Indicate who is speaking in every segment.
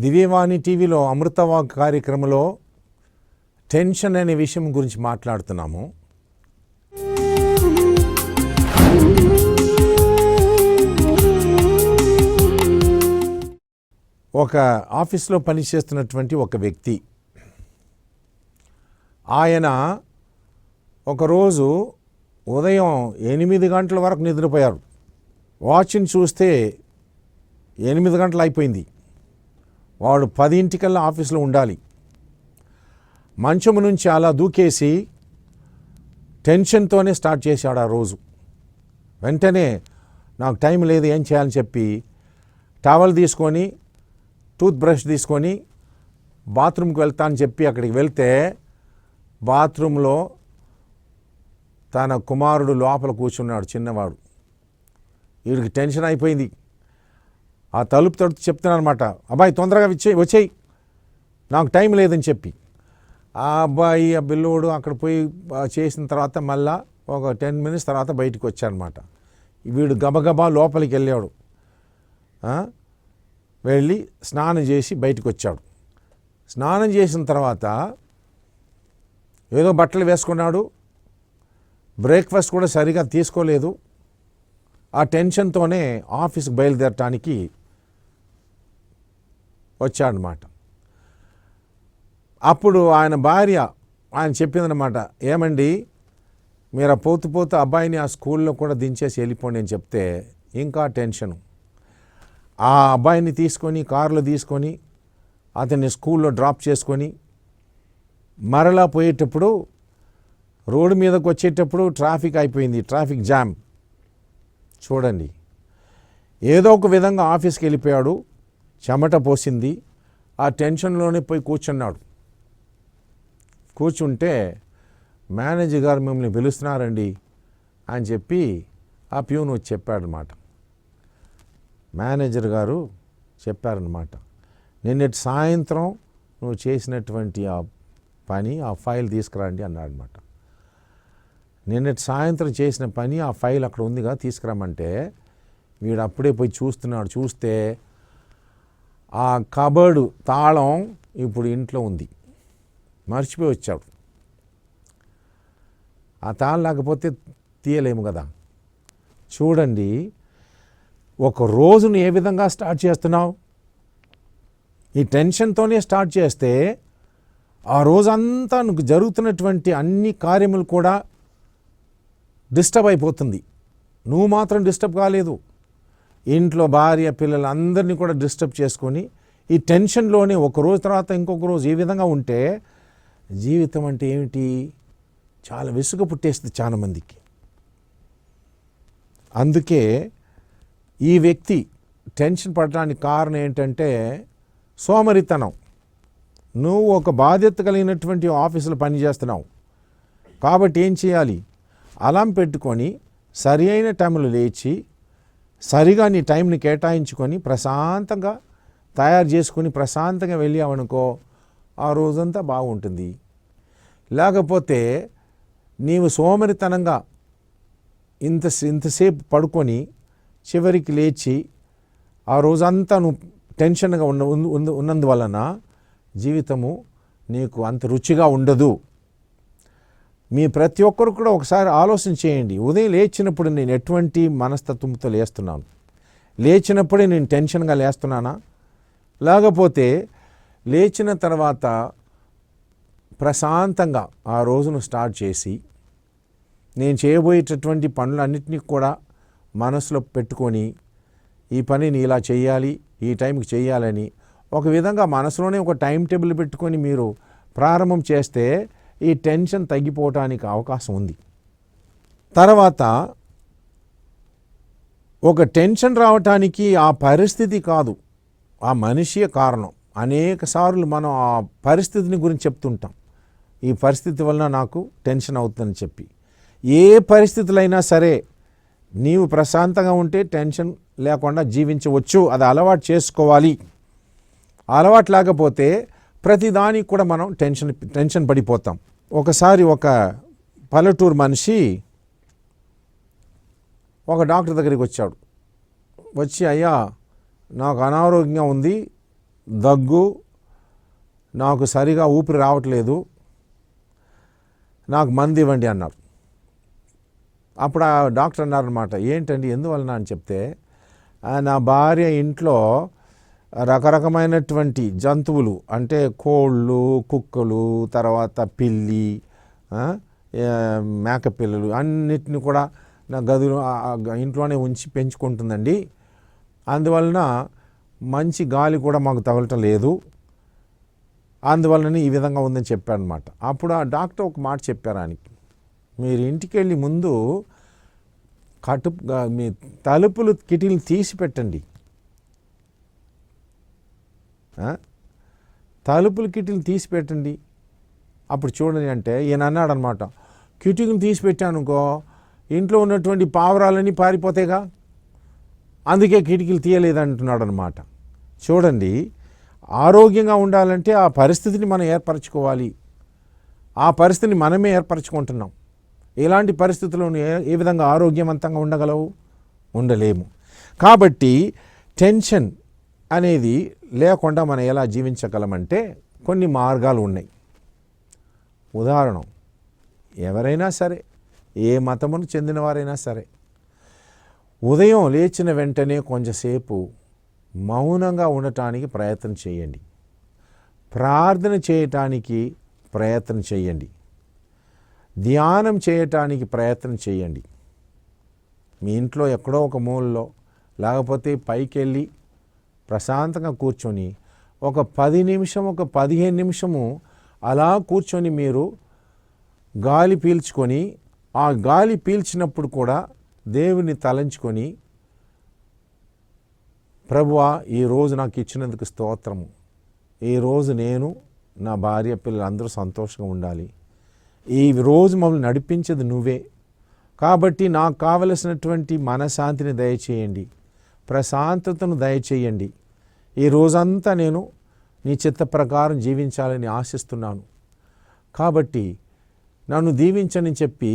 Speaker 1: దివ్యవాణి టీవీలో అమృతవాక్ కార్యక్రమంలో టెన్షన్ అనే విషయం గురించి మాట్లాడుతున్నాము. ఒక ఆఫీస్లో పనిచేస్తున్నటువంటి ఒక వ్యక్తి, ఆయన ఒకరోజు ఉదయం 8 గంటల వరకు నిద్రపోయారు. వాచ్ని చూస్తే 8 గంటలు అయిపోయింది. వాడు 10 ఆఫీస్లో ఉండాలి. మంచము నుంచి అలా దూకేసి టెన్షన్తోనే స్టార్ట్ చేశాడు ఆ రోజు. వెంటనే నాకు టైం లేదు, ఏం చేయాలని చెప్పి టవల్ తీసుకొని టూత్ బ్రష్ తీసుకొని బాత్రూమ్కి వెళ్తా అని చెప్పి అక్కడికి వెళ్తే బాత్రూంలో తన కుమారుడు లోపల కూర్చున్నాడు, చిన్నవాడు. వీడికి టెన్షన్ అయిపోయింది. ఆ తలుపు తడుపు చెప్తున్నాను అనమాట, అబ్బాయి తొందరగా వచ్చేయి, నాకు టైం లేదని చెప్పి. ఆ అబ్బాయి ఆ బిల్లోడు అక్కడ పోయి చేసిన తర్వాత మళ్ళా ఒక 10 minutes తర్వాత బయటికి వచ్చాడనమాట. వీడు గబగబా లోపలికి వెళ్ళాడు. వెళ్ళి స్నానం చేసి బయటకు వచ్చాడు. స్నానం చేసిన తర్వాత ఏదో బట్టలు వేసుకున్నాడు. బ్రేక్ఫాస్ట్ కూడా సరిగా తీసుకోలేదు. ఆ టెన్షన్తోనే ఆఫీస్కి బయలుదేరటానికి వచ్చాడనమాట. అప్పుడు ఆయన భార్య ఆయన చెప్పిందనమాట, ఏమండి మీరు పోతూ అబ్బాయిని ఆ స్కూల్లో కూడా దించేసి వెళ్ళిపోండి అని చెప్తే ఇంకా టెన్షను. ఆ అబ్బాయిని తీసుకొని కారులో తీసుకొని అతన్ని స్కూల్లో డ్రాప్ చేసుకొని మరలా పోయేటప్పుడు రోడ్డు మీదకి వచ్చేటప్పుడు ట్రాఫిక్ అయిపోయింది, ట్రాఫిక్ జామ్. చూడండి, ఏదో ఒక విధంగా ఆఫీస్కి వెళ్ళిపోయాడు. చెమట పోసింది. ఆ టెన్షన్లోనే పోయి కూర్చున్నాడు. కూర్చుంటే మేనేజర్ గారు మిమ్మల్ని పిలుస్తున్నారండి అని చెప్పి ఆ ప్యూన్ వచ్చి చెప్పాడనమాట. మేనేజర్ గారు చెప్పారనమాట, నిన్నటి సాయంత్రం నువ్వు చేసినటువంటి ఆ పని, ఆ ఫైల్ తీసుకురండి అన్నాడనమాట. నిన్నటి సాయంత్రం చేసిన పని, ఆ ఫైల్ అక్కడ ఉందిగా తీసుకురమ్మంటే వీడు అప్పుడే పోయి చూస్తున్నాడు. చూస్తే ఆ కబర్డు తాళం ఇప్పుడు ఇంట్లో ఉంది, మర్చిపోయి వచ్చాడు. ఆ తాళం లేకపోతే తీయలేము కదా. చూడండి, ఒక రోజును ఏ విధంగా స్టార్ట్ చేస్తున్నావు? ఈ టెన్షన్తోనే స్టార్ట్ చేస్తే ఆ రోజంతా నువ్వు జరుగుతున్నటువంటి అన్ని కార్యములు కూడా డిస్టర్బ్ అయిపోతుంది. నువ్వు మాత్రం డిస్టర్బ్ కాలేదు, ఇంట్లో భార్య పిల్లలు అందరినీ కూడా డిస్టర్బ్ చేసుకొని ఈ టెన్షన్లోనే ఒక రోజు తర్వాత ఇంకొక రోజు ఈ విధంగా ఉంటే జీవితం అంటే ఏమిటి? చాలా విసుగు పుట్టేస్తుంది చాలామందికి. అందుకే ఈ వ్యక్తి టెన్షన్ పడడానికి కారణం ఏంటంటే సోమరితనం. నువ్వు ఒక బాధ్యత కలిగినటువంటి ఆఫీసులో పనిచేస్తున్నావు కాబట్టి ఏం చేయాలి? అలారం పెట్టుకొని సరి అయిన టైంలో లేచి సరిగా నీ టైంని కేటాయించుకొని ప్రశాంతంగా తయారు చేసుకొని ప్రశాంతంగా వెళ్ళావనుకో ఆ రోజంతా బాగుంటుంది. లేకపోతే నీవు సోమరితనంగా ఇంతసేపు పడుకొని చివరికి లేచి ఆ రోజంతా నువ్వు టెన్షన్గా ఉన్నందువలన జీవితము నీకు అంత రుచిగా ఉండదు. మీ ప్రతి ఒక్కరు కూడా ఒకసారి ఆలోచన చేయండి. ఉదయం లేచినప్పుడు నేను ఎటువంటి మనస్తత్వంతో లేస్తున్నాను? లేచినప్పుడే నేను టెన్షన్గా లేస్తున్నానా? లేకపోతే లేచిన తర్వాత ప్రశాంతంగా ఆ రోజును స్టార్ట్ చేసి నేను చేయబోయేటటువంటి పనులన్నింటినీ కూడా మనసులో పెట్టుకొని ఈ పనిని ఇలా చేయాలి, ఈ టైంకి చేయాలని ఒక విధంగా మనసులోనే ఒక టైం టేబుల్ పెట్టుకొని మీరు ప్రారంభం చేస్తే ఈ టెన్షన్ తగ్గిపోవటానికి అవకాశం ఉంది. తర్వాత ఒక టెన్షన్ రావటానికి ఆ పరిస్థితి కాదు, ఆ మనిషియే కారణం. అనేక సార్లు మనం ఆ పరిస్థితిని గురించి చెప్తుంటాం, ఈ పరిస్థితి వలన నాకు టెన్షన్ అవుతుందని చెప్పి. ఏ పరిస్థితులైనా సరే నీవు ప్రశాంతంగా ఉంటే టెన్షన్ లేకుండా జీవించవచ్చు. అది అలవాటు చేసుకోవాలి. అలవాటు లేకపోతే ప్రతిదానికి కూడా మనం టెన్షన్ పడిపోతాం. ఒకసారి ఒక పల్లెటూరు మనిషి ఒక డాక్టర్ దగ్గరికి వచ్చాడు. వచ్చి, అయ్యా నాకు అనారోగ్యంగా ఉంది, దగ్గు, నాకు సరిగా ఊపిరి రావట్లేదు, నాకు మందు ఇవ్వండి అన్నారు. అప్పుడు ఆ డాక్టర్ అన్నారనమాట, ఏంటండి ఎందువలన అని చెప్తే, నా భార్య ఇంట్లో రకరకమైనటువంటి జంతువులు అంటే కోళ్ళు, కుక్కలు, తర్వాత పిల్లి, మేకపిల్లలు అన్నిటిని కూడా నా గదిలో ఇంట్లోనే ఉంచి పెంచుకుంటుందండి. అందువలన మంచి గాలి కూడా మాకు తగలటం లేదు, అందువలన ఈ విధంగా ఉందని చెప్పారనమాట. అప్పుడు ఆ డాక్టర్ ఒక మాట చెప్పారు ఆయనకి, మీరు ఇంటికి వెళ్ళి ముందు మీ తలుపులు కిటికీలు తీసి పెట్టండి, తలుపులు కిటికీలు తీసి పెట్టండి, అప్పుడు చూడండి అంటే ఈయన అన్నాడు అనమాట, కిటికీలు తీసి పెట్టానుకో ఇంట్లో ఉన్నటువంటి పావురాలన్నీ పారిపోతాయిగా, అందుకే కిటికీలు తీయలేదంటున్నాడు అనమాట. చూడండి, ఆరోగ్యంగా ఉండాలంటే ఆ పరిస్థితిని మనం ఏర్పరచుకోవాలి. ఆ పరిస్థితిని మనమే ఏర్పరచుకుంటున్నాం. ఇలాంటి పరిస్థితుల్లో ఏ విధంగా ఆరోగ్యవంతంగా ఉండగలవు? ఉండలేము. కాబట్టి టెన్షన్ అనేది లేకుండా మనం ఎలా జీవించగలమంటే కొన్ని మార్గాలు ఉన్నాయి. ఉదాహరణ, ఎవరైనా సరే, ఏ మతమును చెందినవారైనా సరే, ఉదయం లేచిన వెంటనే కొంచెంసేపు మౌనంగా ఉండటానికి ప్రయత్నం చేయండి, ప్రార్థన చేయటానికి ప్రయత్నం చేయండి, ధ్యానం చేయటానికి ప్రయత్నం చేయండి. మీ ఇంట్లో ఎక్కడో ఒక మూలలో, లేకపోతే పైకి వెళ్ళి ప్రశాంతంగా కూర్చొని ఒక 10 నిమిషం, ఒక 15 నిమిషము అలా కూర్చొని మీరు గాలి పీల్చుకొని, ఆ గాలి పీల్చినప్పుడు కూడా దేవుని తలంచుకొని, ప్రభువా ఈరోజు నాకు ఇచ్చినందుకు స్తోత్రము, ఈరోజు నేను నా భార్య పిల్లలు అందరూ సంతోషంగా ఉండాలి, ఈ రోజు మమ్మల్ని నడిపించేది నువ్వే, కాబట్టి నాకు కావలసినటువంటి మనశ్శాంతిని దయచేయండి, ప్రశాంతతను దయచేయండి, ఈ రోజంతా నేను నీ చిత్త ప్రకారం జీవించాలని ఆశిస్తున్నాను, కాబట్టి నన్ను దీవించని చెప్పి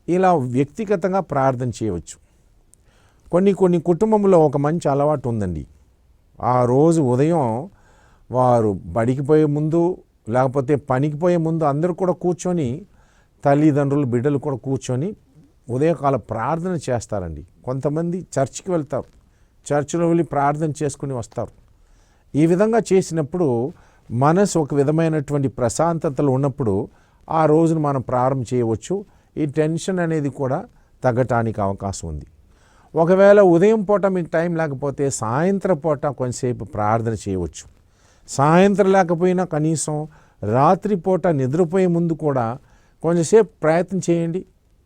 Speaker 1: ఇలా వ్యక్తిగతంగా ప్రార్థన చేయవచ్చు. కొన్ని కుటుంబంలో ఒక మంచి అలవాటు ఉందండి. ఆ రోజు ఉదయం వారు బడికి పోయే ముందు, లేకపోతే పనికి పోయే ముందు అందరూ కూడా కూర్చొని, తల్లిదండ్రులు బిడ్డలు కూడా కూర్చొని ఉదయకాల ప్రార్థన చేస్తారండి. కొంతమంది చర్చికి వెళ్తారు, చర్చిలో వెళ్ళి ప్రార్థన చేసుకుని వస్తారు. ఈ విధంగా చేసినప్పుడు మనసు ఒక విధమైనటువంటి ప్రశాంతతలో ఉన్నప్పుడు ఆ రోజును మనం ప్రారంభం చేయవచ్చు. ఈ టెన్షన్ అనేది కూడా తగ్గటానికి అవకాశం ఉంది. ఒకవేళ ఉదయం పూట మీకు టైం లేకపోతే సాయంత్రం పూట కొంతసేపు ప్రార్థన చేయవచ్చు. సాయంత్రం లేకపోయినా కనీసం రాత్రిపూట నిద్రపోయే ముందు కూడా కొంచెంసేపు ప్రయత్నం చేయండి,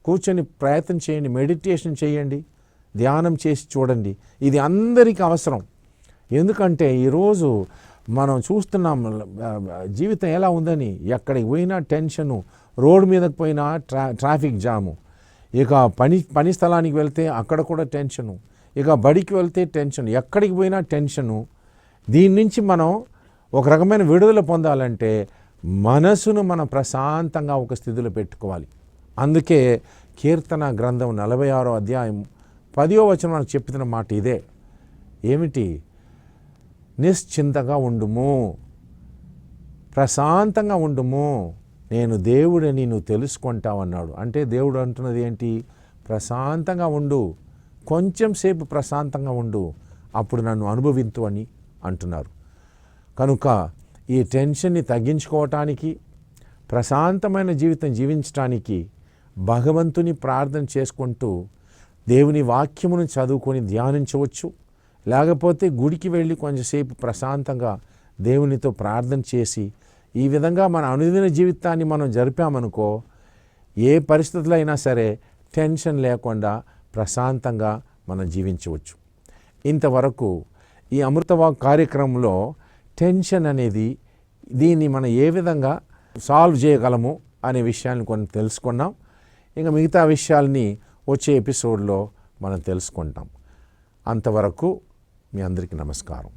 Speaker 1: కూర్చొని ప్రయత్నం చేయండి, మెడిటేషన్ చేయండి, ధ్యానం చేసి చూడండి. ఇది అందరికీ అవసరం. ఎందుకంటే ఈరోజు మనం చూస్తున్నాం జీవితం ఎలా ఉందని. ఎక్కడికి పోయినా టెన్షను, రోడ్డు మీదకి పోయినా ట్రాఫిక్ జాము, ఇక పని స్థలానికి వెళ్తే అక్కడ కూడా టెన్షను, ఇక బడికి వెళ్తే టెన్షన్, ఎక్కడికి పోయినా టెన్షను. దీని నుంచి మనం ఒక రకమైన విడుదల పొందాలంటే మనసును మనం ప్రశాంతంగా ఒక స్థితిలో పెట్టుకోవాలి. అందుకే కీర్తన గ్రంథం 46వ అధ్యాయం 10వ వచనం మనకు చెప్తున్న మాట ఇదే. ఏమిటి? నిశ్చింతగా ఉండుము, ప్రశాంతంగా ఉండుము, నేను దేవుడని నువ్వు తెలుసుకుంటావన్నాడు. అంటే దేవుడు అంటున్నది ఏంటి? ప్రశాంతంగా ఉండు, కొంచెం సేపు ప్రశాంతంగా ఉండు, అప్పుడు నన్ను అనుభవించు అని అంటున్నారు. కనుక ఈ టెన్షన్ని తగ్గించుకోవటానికి, ప్రశాంతమైన జీవితం జీవించటానికి భగవంతుని ప్రార్థన చేసుకుంటూ దేవుని వాక్యమును చదువుకొని ధ్యానించవచ్చు. లేకపోతే గుడికి వెళ్ళి కొంచెంసేపు ప్రశాంతంగా దేవునితో ప్రార్థన చేసి ఈ విధంగా మన అనుదిన జీవితాన్ని మనం జరిపామనుకో, ఏ పరిస్థితుల్లో అయినా సరే టెన్షన్ లేకుండా ప్రశాంతంగా మనం జీవించవచ్చు. ఇంతవరకు ఈ అమృతవాక్ కార్యక్రమంలో టెన్షన్ అనేది, దీన్ని మనం ఏ విధంగా సాల్వ్ చేయగలము అనే విషయాన్ని కొన్ని తెలుసుకున్నాం. ఇంకా మిగతా విషయాల్ని వచ్చే ఎపిసోడ్లో మనం తెలుసుకుంటాం. అంతవరకు మీ అందరికీ నమస్కారం.